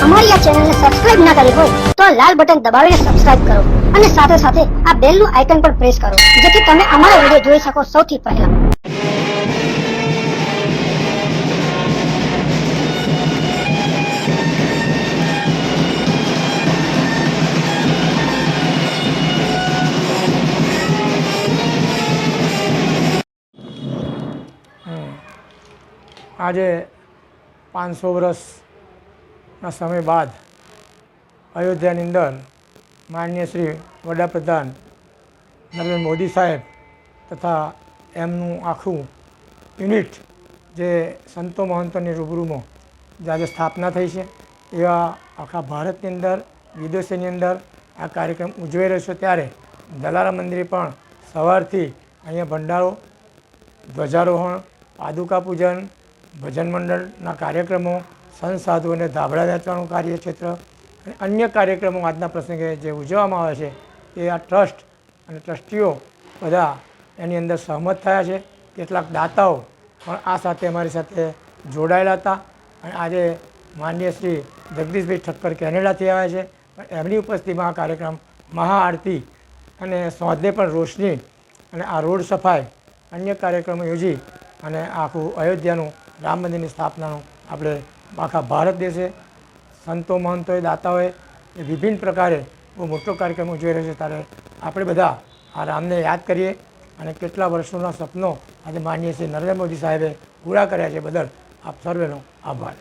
અમારી આ ચેનલને સબસ્ક્રાઇબ ના કરી હોય તો આ લાલ બટન દબાવીને સબસ્ક્રાઇબ કરો અને સાથે સાથે આ બેલનું આઇકન પણ પ્રેસ કરો જેથી તમે અમારા વિડિયો જોઈ શકો સૌથી પહેલા। આજે 500 વર્ષના સમય બાદ અયોધ્યાની અંદર માનનીય શ્રી વડાપ્રધાન નરેન્દ્ર મોદી સાહેબ તથા એમનું આખું યુનિટ જે સંતો મહંતોની રૂબરૂમાં જે આજે સ્થાપના થઈ છે એવા આખા ભારતની અંદર વિદેશોની અંદર આ કાર્યક્રમ ઉજવાઈ રહ્યો છે। ત્યારે દલારામ મંદિરે પણ સવારથી અહીંયા ભંડારો, ધ્વજારોહણ, પાદુકા પૂજન, ભજન મંડળના કાર્યક્રમો, સંત સાધુ અને ધાબળા વેચવાનું કાર્યક્ષેત્ર અને અન્ય કાર્યક્રમો આજના પ્રસંગે જે ઉજવવામાં આવે છે એ આ ટ્રસ્ટ અને ટ્રસ્ટીઓ બધા એની અંદર સહમત થયા છે। કેટલાક દાતાઓ પણ આ સાથે અમારી સાથે જોડાયેલા હતા અને આજે માનનીય શ્રી જગદીશભાઈ ઠક્કર કેનેડાથી આવ્યા છે, પણ એમની ઉપસ્થિતિમાં આ કાર્યક્રમ મહાઆરતી અને સોંધે પણ રોશની અને આ રોડ સફાઈ અન્ય કાર્યક્રમો યોજી અને આખું અયોધ્યાનું રામ મંદિરની સ્થાપનાનું આપણે આખા ભારત દેશે સંતો મહંતોએ દાતાઓએ એ વિભિન્ન પ્રકારે બહુ મોટો કાર્યક્રમ ઉજવી રહ્યો છે। ત્યારે આપણે બધા આ રામને યાદ કરીએ અને કેટલા વર્ષોના સપનો આજે માનનીય શ્રી નરેન્દ્ર મોદી સાહેબે પૂરા કર્યા છે બદલ આપ સર્વેનો આભાર।